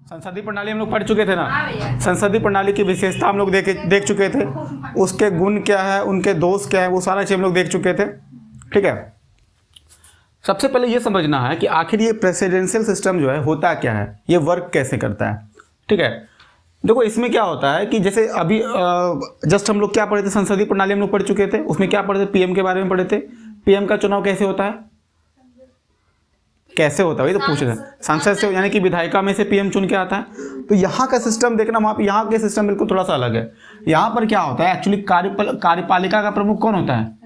संसदीय प्रणाली हम लोग पढ़ चुके थे ना। संसदीय प्रणाली की विशेषता हम लोग देख चुके थे, उसके गुण क्या है, उनके दोष क्या है, वो सारा चीज़ हम लोग देख चुके थे। ठीक है, सबसे पहले ये समझना है कि आखिर ये प्रेसिडेंशियल सिस्टम जो है होता क्या है, ये वर्क कैसे करता है। ठीक है, देखो इसमें क्या होता है कि जैसे अभी जस्ट हम लोग क्या पढ़े थे, संसदीय प्रणाली हम लोग पढ़ चुके थे, उसमें क्या पढ़े थे, पीएम के बारे में पढ़े थे। पीएम का चुनाव कैसे होता है, कैसे होता है, वही तो पूछ रहे हैं। संसद से, यानी कि विधायिका में से पीएम चुन के आता है। तो यहाँ का सिस्टम देखना, वहाँ पे यहाँ के सिस्टम बिल्कुल थोड़ा सा अलग है। यहाँ पर क्या होता है एक्चुअली, कार्यपालिका का प्रमुख कौन होता है,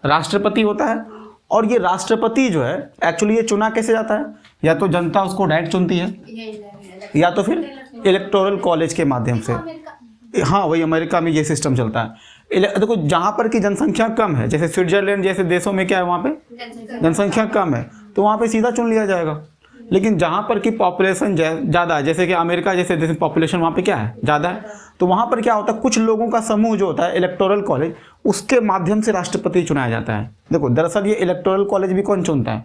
राष्ट्रपति होता है। और ये राष्ट्रपति जो है एक्चुअली ये चुना कैसे जाता है, या तो जनता उसको डायरेक्ट चुनती है, या तो फिर इलेक्टोरल कॉलेज के माध्यम से। हाँ, वही अमेरिका में ये सिस्टम चलता है। देखो जहाँ पर की जनसंख्या कम है, जैसे स्विट्जरलैंड जैसे देशों में क्या है, वहाँ पे जनसंख्या कम है, तो वहाँ पे सीधा चुन लिया जाएगा। लेकिन जहाँ पर की पॉपुलेशन ज़्यादा है, जैसे कि अमेरिका जैसे देश में पॉपुलेशन वहाँ पे क्या है, ज़्यादा है, तो वहाँ पर क्या होता है, कुछ लोगों का समूह जो होता है इलेक्टोरल कॉलेज, उसके माध्यम से राष्ट्रपति चुनाया जाता है। देखो दरअसल ये इलेक्टोरल कॉलेज भी कौन चुनता है,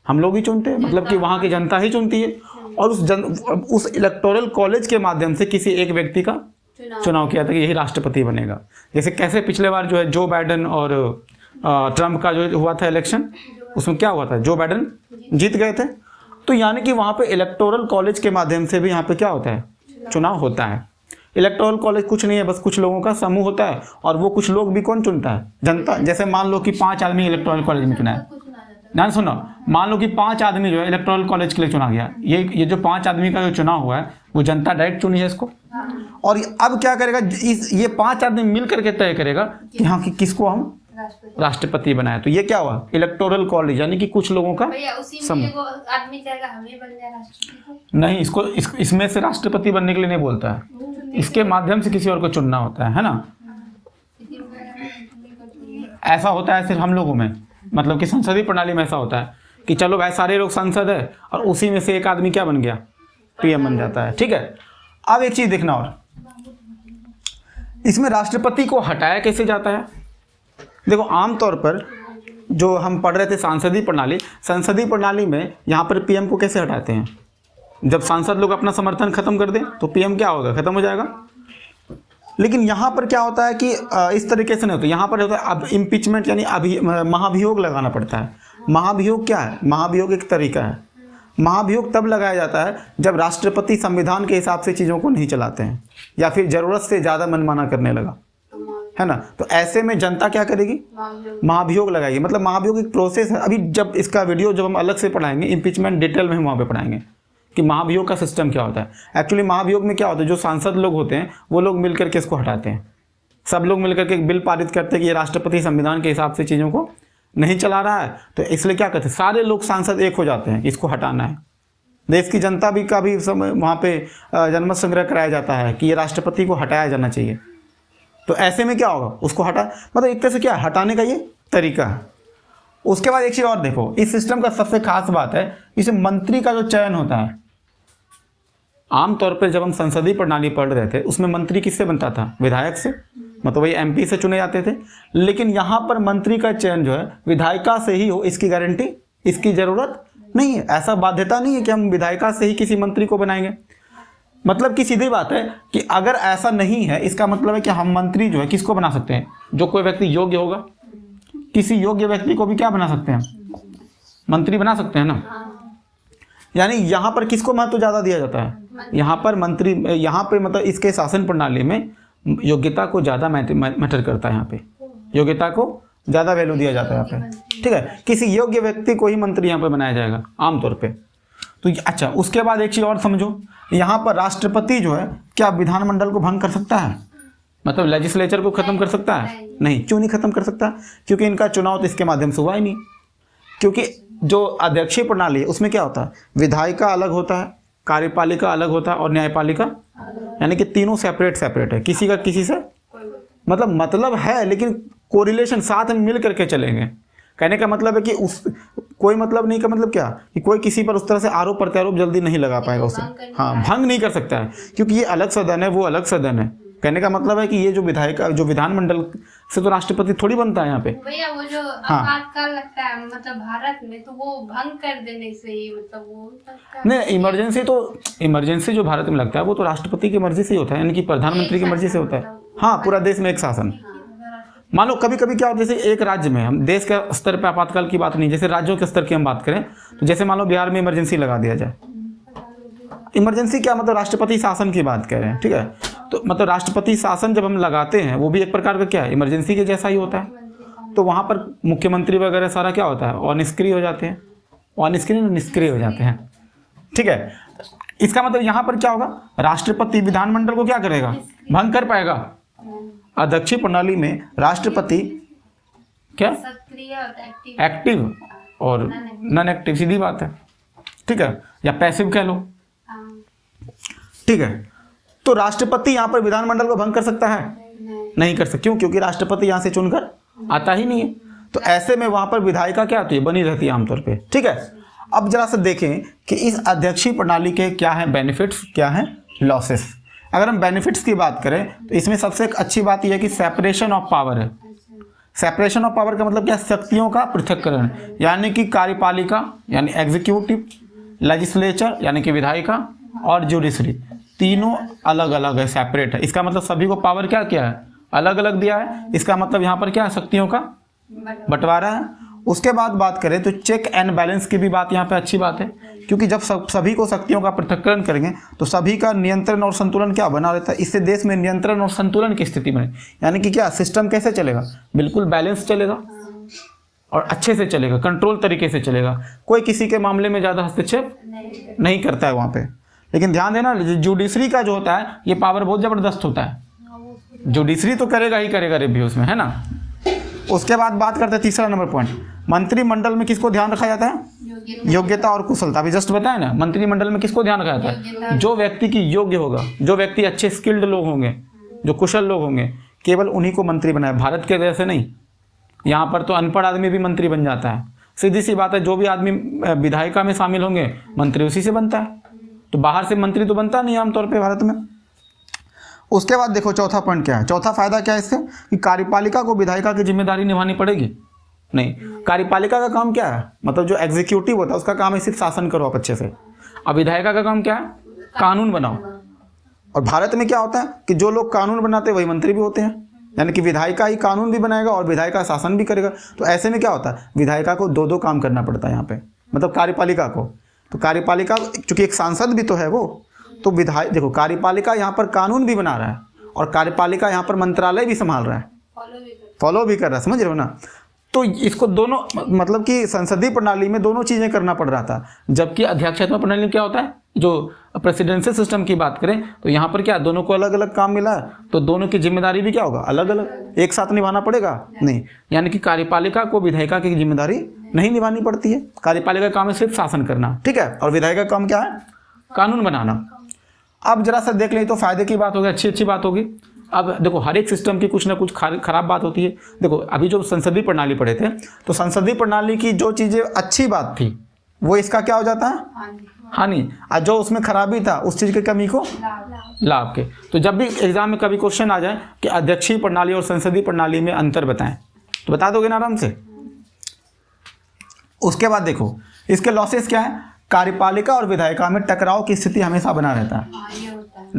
हम लोग ही चुनते हैं, मतलब कि वहाँ की जनता ही चुनती है। और उस इलेक्टोरल कॉलेज के माध्यम से किसी एक व्यक्ति का चुनाव किया था कि यही राष्ट्रपति बनेगा। जैसे कैसे पिछले बार जो है जो बाइडन और ट्रंप का जो हुआ था इलेक्शन, उसमें क्या हुआ था, जो बाइडन जीत गए थे। तो यानी कि वहाँ पे इलेक्टोरल कॉलेज के माध्यम से भी यहाँ पे क्या होता है, चुनाव होता है। इलेक्टोरल कॉलेज कुछ नहीं है, बस कुछ लोगों का समूह होता है, और वो कुछ लोग भी कौन चुनता है, जनता। जैसे मान लो कि 5 आदमी इलेक्टोरल कॉलेज में चुना है, ध्यान सुनो, मान लो कि 5 आदमी जो है इलेक्टोरल कॉलेज के लिए चुना गया, ये जो 5 आदमी का जो चुनाव हुआ है वो जनता डायरेक्ट चुनी है इसको। और अब क्या करेगा, ये 5 आदमी मिल करके तय करेगा कि हाँ कि किसको हम राष्ट्रपति बनाए। तो ये क्या हुआ, इलेक्टोरल कॉलेज, यानी कि कुछ लोगों का समूह। नहीं, इसमें से राष्ट्रपति बनने के लिए नहीं बोलता है, इसके माध्यम से किसी और को चुनना होता है ना। ऐसा होता है सिर्फ हम लोगों में, मतलब कि संसदीय प्रणाली में ऐसा होता है कि चलो भाई सारे लोग संसद है और उसी में से एक आदमी क्या बन गया, पीएम बन जाता है। ठीक है, अब एक चीज देखना, और इसमें राष्ट्रपति को हटाया कैसे जाता है। देखो आमतौर पर जो हम पढ़ रहे थे संसदीय प्रणाली में यहाँ पर पीएम को कैसे हटाते हैं, जब सांसद लोग अपना समर्थन खत्म कर दें तो पीएम क्या होगा, खत्म हो जाएगा। लेकिन यहाँ पर क्या होता है कि इस तरीके से नहीं होता, यहाँ पर होता है अब इम्पीचमेंट, यानी महाभियोग लगाना पड़ता है। महाभियोग क्या है, महाभियोग एक तरीका है। महाभियोग तब लगाया जाता है जब राष्ट्रपति संविधान के हिसाब से चीज़ों को नहीं चलाते हैं, या फिर ज़रूरत से ज़्यादा मनमाना करने लगा, है ना। तो ऐसे में जनता क्या करेगी, महाभियोग लगाएगी। मतलब महाभियोग एक प्रोसेस है। अभी जब इसका वीडियो जब हम अलग से पढ़ाएंगे, इम्पीचमेंट डिटेल में हम वहाँ पे पढ़ाएंगे कि महाभियोग का सिस्टम क्या होता है। एक्चुअली महाभियोग में क्या होता है, जो सांसद लोग होते हैं वो लोग मिलकर के इसको हटाते हैं। सब लोग मिलकर के एक बिल पारित करते हैं कि ये राष्ट्रपति संविधान के हिसाब से चीज़ों को नहीं चला रहा है, तो इसलिए क्या करते हैं, सारे लोग सांसद एक हो जाते हैं, इसको हटाना है। देश की जनता भी का भी वहाँ पे जनमत संग्रह कराया जाता है कि ये राष्ट्रपति को हटाया जाना चाहिए। तो ऐसे में क्या होगा, उसको मतलब एक तरह से क्या हटाने का ये तरीका है। उसके बाद एक चीज़ और देखो, इस सिस्टम का सबसे खास बात है इसमें मंत्री का जो चयन होता है। आमतौर पर जब हम संसदीय प्रणाली पढ़ रहे थे उसमें मंत्री किससे बनता था, विधायक से, मतलब वही एमपी से चुने जाते थे। लेकिन यहाँ पर मंत्री का चयन जो है विधायिका से ही हो, इसकी गारंटी, इसकी ज़रूरत नहीं है। ऐसा बाध्यता नहीं है कि हम विधायिका से ही किसी मंत्री को बनाएंगे। मतलब कि सीधी बात है कि अगर ऐसा नहीं है, इसका मतलब है कि हम मंत्री जो है किसको बना सकते हैं, जो कोई व्यक्ति योग्य होगा, किसी योग्य व्यक्ति को भी क्या बना सकते हैं, मंत्री बना सकते हैं ना। यानी यहाँ पर किसको महत्व ज़्यादा दिया जाता है, यहाँ पर मंत्री, यहाँ पे मतलब इसके शासन प्रणाली में योग्यता को ज़्यादा मैटर करता है। यहाँ पे योग्यता को ज़्यादा वैल्यू दिया जाता है यहाँ पे। ठीक है, किसी योग्य व्यक्ति को ही मंत्री यहाँ पे बनाया जाएगा आमतौर पे। तो अच्छा, उसके बाद एक चीज़ और समझो, यहाँ पर राष्ट्रपति जो है क्या विधानमंडल को भंग कर सकता है, मतलब लेजिस्लेचर को खत्म कर सकता है, नहीं। क्यों नहीं खत्म कर सकता, क्योंकि इनका चुनाव तो इसके माध्यम से हुआ ही नहीं। क्योंकि जो अध्यक्षीय प्रणाली है उसमें क्या होता है, विधायिका अलग होता है, कार्यपालिका अलग होता है और न्यायपालिका, यानी कि तीनों सेपरेट है, किसी का किसी से मतलब है, लेकिन कोरिलेशन साथ में मिल करके चलेंगे। कहने का मतलब है कि कोई मतलब नहीं का मतलब क्या, कि कोई किसी पर उस तरह से आरोप प्रत्यारोप जल्दी नहीं लगा पाएगा उसे, हाँ भंग नहीं कर सकता है, क्योंकि ये अलग सदन है, वो अलग सदन है। कहने का मतलब है कि ये जो विधानमंडल से तो राष्ट्रपति थोड़ी बनता है यहाँ पे। भैया वो जो हाँ। आपातकाल लगता है मतलब भारत में, तो वो भंग कर देने से ही मतलब वो लगता है। नहीं, इमरजेंसी जो भारत में लगता है वो तो राष्ट्रपति की मर्जी से ही होता है, यानी कि प्रधानमंत्री की मर्जी से होता है। हाँ, पूरा देश में एक शासन। मान लो कभी कभी क्या होता है, जैसे एक राज्य में, हम देश के स्तर पर आपातकाल की बात नहीं, जैसे राज्यों के स्तर की हम बात करें तो जैसे मान लो बिहार में इमरजेंसी लगा दिया जाए। इमरजेंसी क्या मतलब, राष्ट्रपति शासन की बात कर रहे हैं, ठीक है। तो मतलब राष्ट्रपति शासन जब हम लगाते हैं वो भी एक प्रकार का क्या है, इमरजेंसी के जैसा ही होता है। तो वहाँ पर मुख्यमंत्री वगैरह सारा क्या होता है, अनिष्क्रिय हो जाते हैं, निष्क्रिय हो जाते हैं, ठीक है। इसका मतलब यहाँ पर क्या होगा, राष्ट्रपति विधानमंडल को क्या करेगा, भंग कर पाएगा। अध्यक्षीय प्रणाली में राष्ट्रपति क्या सक्रिय एक्टिव और नॉन एक्टिव, सीधी बात है, ठीक है, या पैसिव कह लो, ठीक है। तो राष्ट्रपति यहाँ पर विधानमंडल को भंग कर सकता है, नहीं कर सकता। क्यों? क्योंकि राष्ट्रपति यहाँ से चुनकर आता ही नहीं है। तो ऐसे में वहाँ पर विधायिका क्या होती है, बनी रहती है आमतौर पे, ठीक है। अब जरा से देखें कि इस अध्यक्षीय प्रणाली के क्या है बेनिफिट्स, क्या है लॉसेस। अगर हम बेनिफिट्स की बात करें तो इसमें सबसे एक अच्छी बात यह है कि सेपरेशन ऑफ पावर है। सेपरेशन ऑफ पावर का मतलब क्या, शक्तियों का पृथक्करण, यानी कि कार्यपालिका यानी एग्जीक्यूटिव, लेजिस्लेचर यानी कि विधायिका और जुडिशरी, तीनों अलग अलग है, सेपरेट है। इसका मतलब सभी को पावर क्या किया है, अलग अलग दिया है। इसका मतलब यहाँ पर क्या है, शक्तियों का बंटवारा है। उसके बाद बात करें तो चेक एंड बैलेंस की भी बात यहाँ पे अच्छी बात है, क्योंकि जब सभी को शक्तियों का पृथक्करण करेंगे तो सभी का नियंत्रण और संतुलन क्या बना रहता है। इससे देश में नियंत्रण और संतुलन की स्थिति बने, यानी कि क्या सिस्टम कैसे चलेगा, बिल्कुल बैलेंस चलेगा और अच्छे से चलेगा, कंट्रोल तरीके से चलेगा। कोई किसी के मामले में ज़्यादा हस्तक्षेप नहीं करता है वहाँ पे। लेकिन ध्यान देना, जुडिशरी का जो होता है ये पावर बहुत ज़बरदस्त होता है। जुडिशरी तो करेगा ही करेगा रिव्यूज़ में, है ना। उसके बाद बात करते हैं तीसरा नंबर पॉइंट, मंत्रिमंडल में किसको ध्यान रखा जाता है, योग्यता और कुशलता। अभी जस्ट बताया ना, मंत्रिमंडल में किसको ध्यान रखा जाता है, जो व्यक्ति की योग्य होगा, जो व्यक्ति अच्छे स्किल्ड लोग होंगे, जो कुशल लोग होंगे, केवल उन्हीं को मंत्री बनाया। भारत के जैसे नहीं, यहाँ पर तो अनपढ़ आदमी भी मंत्री बन जाता है। सीधी सी बात है, जो भी आदमी विधायिका में शामिल होंगे मंत्री उसी से बनता है। तो बाहर से मंत्री तो बनता नहीं आमतौर पर भारत में। उसके बाद देखो चौथा पॉइंट क्या है, चौथा फायदा क्या है इससे, कि कार्यपालिका को विधायिका की जिम्मेदारी निभानी पड़ेगी नहीं। कार्यपालिका का काम क्या है, मतलब जो एग्जीक्यूटिव होता है उसका काम है सिर्फ शासन करो आप अच्छे से। अब विधायिका का काम क्या है, कानून बनाओ। और भारत में क्या होता है कि जो लोग कानून बनाते हैं वही मंत्री भी होते हैं, यानी कि विधायिका ही कानून भी बनाएगा और विधायिका शासन भी करेगा। तो ऐसे में क्या होता है, विधायिका को दो काम करना पड़ता है यहाँ पे, मतलब कार्यपालिका को। तो कार्यपालिका चूंकि एक सांसद भी तो है वो, तो विधायक देखो कार्यपालिका यहाँ पर कानून भी बना रहा है और कार्यपालिका यहाँ पर मंत्रालय भी संभाल रहा है, फॉलो भी कर रहा है, समझ रहे हो ना। तो इसको दोनों, मतलब कि संसदीय प्रणाली में दोनों चीज़ें करना पड़ रहा था। जबकि अध्यक्षात्मक प्रणाली में क्या होता है, जो प्रेसिडेंशियल सिस्टम की बात करें तो यहाँ पर क्या दोनों को अलग अलग काम मिला है, तो दोनों की जिम्मेदारी भी क्या होगा, अलग अलग, एक साथ निभाना पड़ेगा नहीं। यानी कि कार्यपालिका को विधायिका की जिम्मेदारी नहीं निभानी पड़ती है। कार्यपालिका का काम है सिर्फ शासन करना, ठीक है, और विधायिका का काम क्या है, कानून बनाना। अब जरा सा देख लें तो फायदे की बात होगी, अच्छी बात होगी। अब देखो हर एक सिस्टम की कुछ ना कुछ खराब बात होती है। देखो अभी जो संसदीय प्रणाली पढ़े थे, तो संसदीय प्रणाली की जो चीज़ें अच्छी बात थी वो इसका क्या हो जाता है, हानि। और जो उसमें खराबी था उस चीज़ की कमी को लाभ के। तो जब भी एग्जाम में कभी क्वेश्चन आ जाए कि अध्यक्षीय प्रणाली और संसदीय प्रणाली में अंतर बताएं, तो बता दोगे ना आराम से। उसके बाद देखो इसके लॉसेस क्या है, कार्यपालिका और विधायिका में टकराव की स्थिति हमेशा बना रहता है,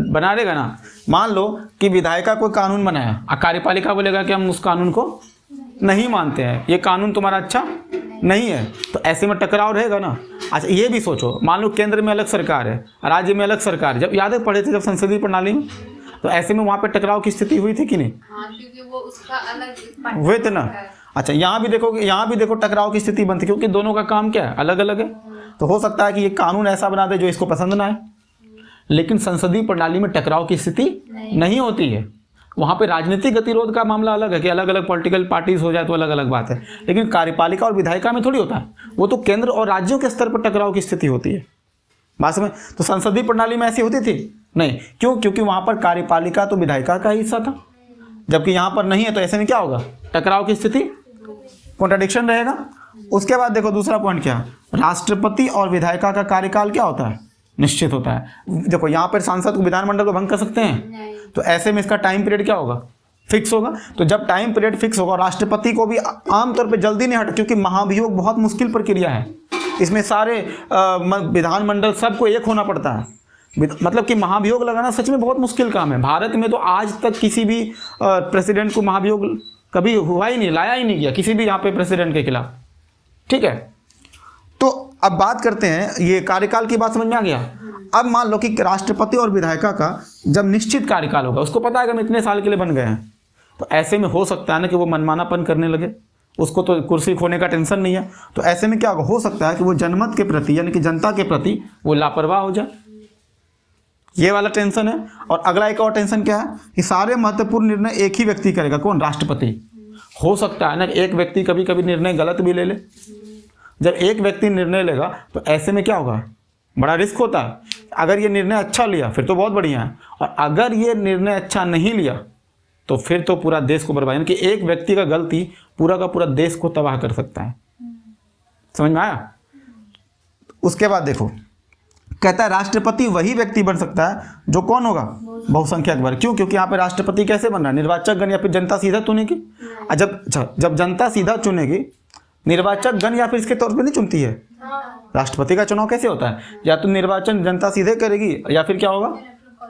बना रहेगा ना। मान लो कि विधायिका कोई कानून बनाया और कार्यपालिका बोलेगा कि हम उस कानून को नहीं मानते हैं, ये कानून तुम्हारा अच्छा नहीं है, तो ऐसे में टकराव रहेगा ना। अच्छा ये भी सोचो, मान लो केंद्र में अलग सरकार है, राज्य में अलग सरकार है, जब यादें पढ़े थे जब संसदीय प्रणाली में, तो ऐसे में वहाँ पर टकराव की स्थिति हुई थी कि नहीं, क्योंकि वो उसका अलग हुए थे ना। अच्छा यहाँ भी देखो टकराव की स्थिति बनती, क्योंकि दोनों का काम क्या है, अलग अलग है। तो हो सकता है कि ये कानून ऐसा बना दे जो इसको पसंद ना आए। लेकिन संसदीय प्रणाली में टकराव की स्थिति नहीं होती है। वहाँ पे राजनीतिक गतिरोध का मामला अलग है कि अलग अलग पॉलिटिकल पार्टीज हो जाए तो अलग अलग बात है। लेकिन कार्यपालिका और विधायिका में थोड़ी होता है, वो तो केंद्र और राज्यों के स्तर पर टकराव की स्थिति होती है। बात समझ। तो संसदीय प्रणाली में ऐसी होती थी नहीं, क्यों, क्योंकि वहाँ पर कार्यपालिका तो विधायिका का हिस्सा था, जबकि यहाँ पर नहीं है। तो ऐसे में क्या होगा, टकराव की स्थिति, कॉन्ट्रडिक्शन रहेगा। उसके बाद देखो दूसरा पॉइंट क्या, राष्ट्रपति और विधायिका का कार्यकाल क्या होता है, निश्चित होता है। देखो यहाँ पर सांसद को विधानमंडल को भंग कर सकते हैं, तो ऐसे में इसका टाइम पीरियड क्या होगा, फिक्स होगा। तो जब टाइम पीरियड फिक्स होगा, राष्ट्रपति को भी आमतौर पे जल्दी नहीं हटा, क्योंकि महाभियोग बहुत मुश्किल प्रक्रिया है। इसमें सारे विधानमंडल सबको एक होना पड़ता है। मतलब कि महाभियोग लगाना सच में बहुत मुश्किल काम है। भारत में तो आज तक किसी भी प्रेसिडेंट को महाभियोग कभी हुआ ही नहीं, लाया ही नहीं गया किसी भी यहाँ पे प्रेसिडेंट के खिलाफ। ठीक है, तो अब बात करते हैं, ये कार्यकाल की बात समझ में आ गया। अब मान लो कि राष्ट्रपति और विधायिका का जब निश्चित कार्यकाल होगा, उसको पता है कि हम इतने साल के लिए बन गए हैं, तो ऐसे में हो सकता है ना कि वो मनमानापन करने लगे, उसको तो कुर्सी खोने का टेंशन नहीं है। तो ऐसे में क्या होगा, हो सकता है कि वो जनमत के प्रति यानी कि जनता के प्रति वो लापरवाह हो जाए। ये वाला टेंशन है। और अगला एक और टेंशन क्या है कि सारे महत्वपूर्ण निर्णय एक ही व्यक्ति करेगा। कौन? राष्ट्रपति। हो सकता है ना एक व्यक्ति कभी कभी निर्णय गलत भी ले ले। जब एक व्यक्ति निर्णय लेगा तो ऐसे में क्या होगा, बड़ा रिस्क होता है। अगर ये निर्णय अच्छा लिया फिर तो बहुत बढ़िया है, और अगर ये निर्णय अच्छा नहीं लिया तो फिर तो पूरा देश को बर्बाद, यानी कि एक व्यक्ति का गलती पूरा का पूरा देश को तबाह कर सकता है। समझ में आया? उसके बाद देखो, कहता है राष्ट्रपति वही व्यक्ति बन सकता है जो कौन होगा, बहुसंख्यक वर्ग। क्यों? क्योंकि यहाँ पे राष्ट्रपति कैसे बन रहा है, निर्वाचक गण या फिर जनता सीधा चुनेगी। जब जनता सीधा चुनेगी, निर्वाचक गण या फिर इसके तौर पे नहीं चुनती है। राष्ट्रपति का चुनाव कैसे होता है, या तो निर्वाचन जनता सीधे करेगी या फिर क्या होगा,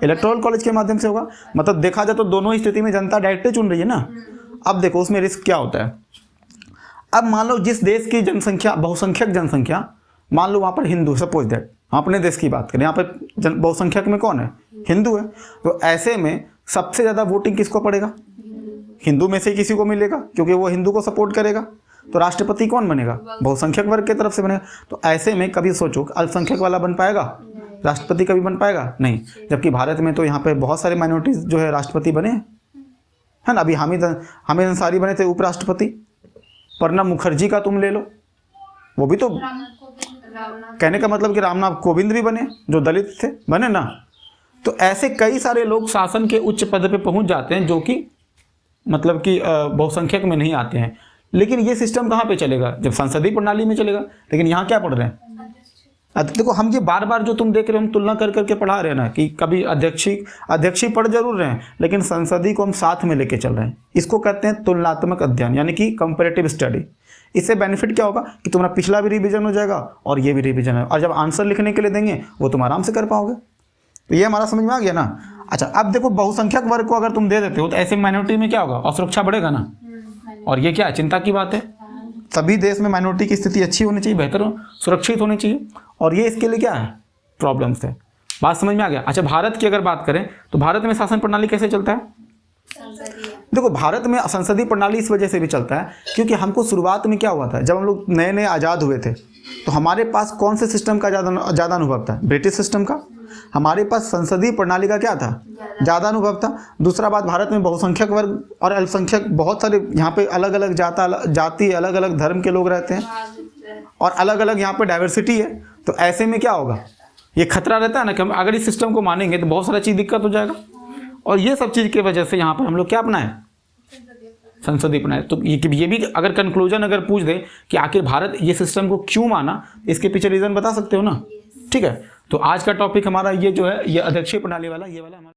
इलेक्टोरल कॉलेज के माध्यम से होगा। मतलब देखा जाए तो दोनों ही स्थिति में जनता डायरेक्टली चुन रही है ना। अब देखो उसमें रिस्क क्या होता है। अब मान लो जिस देश की जनसंख्या, बहुसंख्यक जनसंख्या, मान लो वहाँ पर हिंदू, सपोज दैट हम अपने देश की बात करें, यहाँ पर बहुसंख्यक में कौन है, हिंदू है। तो ऐसे में सबसे ज़्यादा वोटिंग किसको पड़ेगा, हिंदू में से किसी को मिलेगा, क्योंकि वो हिंदू को सपोर्ट करेगा। तो राष्ट्रपति कौन बनेगा, बहुसंख्यक वर्ग की तरफ से बनेगा। तो ऐसे में कभी सोचो अल्पसंख्यक वाला बन पाएगा, राष्ट्रपति कभी बन पाएगा नहीं। जबकि भारत में तो यहाँ पे बहुत सारे माइनॉरिटीज जो है राष्ट्रपति बने हैं, है ना। अभी हामिद अंसारी बने थे उपराष्ट्रपति। प्रणब मुखर्जी का तुम ले लो, वो भी तो, कहने का मतलब कि रामनाथ कोविंद भी बने, जो दलित थे, बने ना। तो ऐसे कई सारे लोग शासन के उच्च पद पे पहुंच जाते हैं जो कि मतलब कि बहुसंख्यक में नहीं आते हैं। लेकिन ये सिस्टम कहाँ पे चलेगा, जब संसदीय प्रणाली में चलेगा। लेकिन यहाँ क्या पढ़ रहे हैं, देखो हम ये बार बार जो तुम देख रहे हो, हम तुलना कर करके पढ़ा रहे हैं ना, कि कभी अध्यक्षी पढ़ जरूर रहे हैं, लेकिन संसदीय को हम साथ में लेके चल रहे हैं। इसको कहते हैं तुलनात्मक अध्ययन, यानी कि कंपैरेटिव स्टडी। इससे बेनिफिट क्या होगा कि तुम्हारा पिछला भी रिवीजन हो जाएगा और ये भी रिवीजन है, और जब आंसर लिखने के लिए देंगे वो तुम आराम से कर पाओगे। तो ये हमारा समझ में आ गया ना। अच्छा, अब देखो बहुसंख्यक वर्ग को अगर तुम दे देते हो तो ऐसे माइनॉरिटी में क्या होगा, असुरक्षा बढ़ेगा ना। और ये क्या चिंता की बात है, सभी देश में माइनॉरिटी की स्थिति अच्छी होनी चाहिए, बेहतर सुरक्षित होनी चाहिए, और ये इसके लिए क्या है, प्रॉब्लम्स है। बात समझ में आ गया। अच्छा, भारत की अगर बात करें तो भारत में शासन प्रणाली कैसे चलता है। देखो भारत में संसदीय प्रणाली इस वजह से भी चलता है क्योंकि हमको शुरुआत में क्या हुआ था, जब हम लोग नए नए आज़ाद हुए थे तो हमारे पास कौन से सिस्टम का ज़्यादा अनुभव था, ब्रिटिश सिस्टम का। हमारे पास संसदीय प्रणाली का क्या था, ज़्यादा अनुभव था। दूसरा बात, भारत में बहुसंख्यक वर्ग और अल्पसंख्यक बहुत सारे, यहाँ पे अलग अलग जाति अलग अलग धर्म के लोग रहते हैं और अलग अलग यहाँ पे डाइवर्सिटी है। तो ऐसे में क्या होगा, ये खतरा रहता है ना कि हम अगर इस सिस्टम को मानेंगे तो बहुत सारा चीज़ दिक्कत हो जाएगा। और ये सब चीज़ की वजह से यहाँ पर हम लोग क्या अपनाएं, संसदीय प्रणाली। तो ये भी अगर कंक्लूजन अगर पूछ दे कि आखिर भारत ये सिस्टम को क्यों माना, इसके पीछे रीज़न बता सकते हो ना। ठीक है, तो आज का टॉपिक हमारा ये जो है, ये अध्यक्षीय प्रणाली वाला, ये वाला हमारा